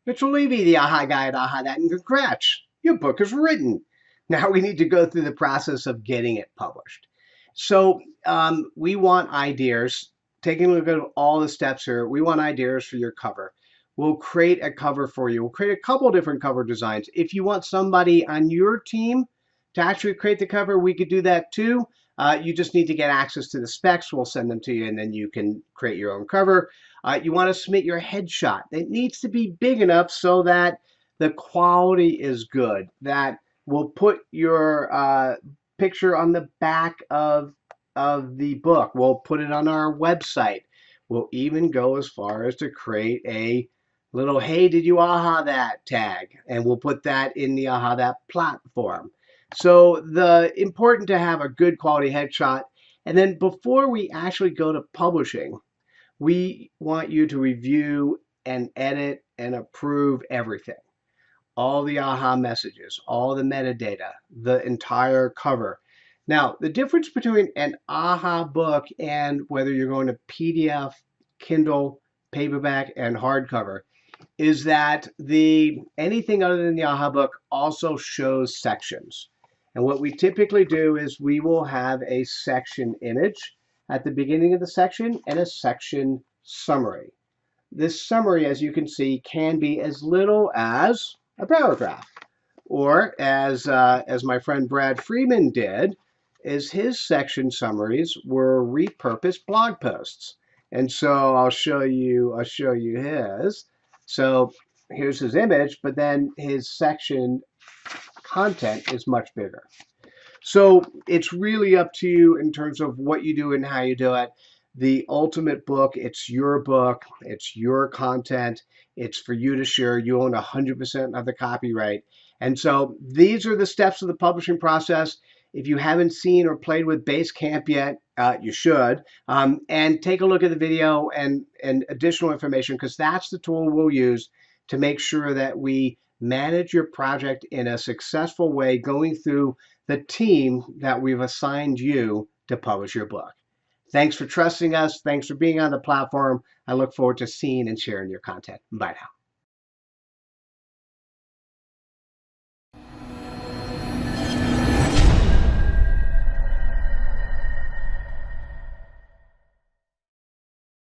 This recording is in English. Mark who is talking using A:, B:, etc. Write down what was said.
A: Mr. Levy, the AHA guy at AHAthat, and congrats, your book is written. Now we need to go through the process of getting it published. So we want ideas. Taking a look at all the steps here, we want ideas for your cover. We'll create a cover for you. We'll create a couple different cover designs. If you want somebody on your team to actually create the cover, we could do that too. You just need to get access to the specs. We'll send them to you, and then you can create your own cover. You want to submit your headshot. It needs to be big enough so that the quality is good, that we'll put your picture on the back of the book. We'll put it on our website. We'll even go as far as to create a little "Hey, did you AHA that" tag, and we'll put that in the AHAthat platform. So the important to have a good quality headshot. And then before we actually go to publishing, we want you to review and edit and approve everything. All the AHA messages, all the metadata, the entire cover. Now, the difference between an AHA book and whether you're going to PDF, Kindle, paperback, and hardcover is that anything other than the AHA book also shows sections. And what we typically do is we will have a section image at the beginning of the section and a section summary. This summary, as you can see, can be as little as a paragraph, or as my friend Brad Freeman did, is his section summaries were repurposed blog posts. And so I'll show you his. So here's his image, but then his section content is much bigger. So it's really up to you in terms of what you do and how you do it. The ultimate book, it's your book, it's your content, it's for you to share. You own 100% of the copyright. And so these are the steps of the publishing process. If you haven't seen or played with Basecamp yet, you should. And take a look at the video and additional information, because that's the tool we'll use to make sure that we manage your project in a successful way, going through the team that we've assigned you to publish your book. Thanks for trusting us. Thanks for being on the platform. I look forward to seeing and sharing your content. Bye now.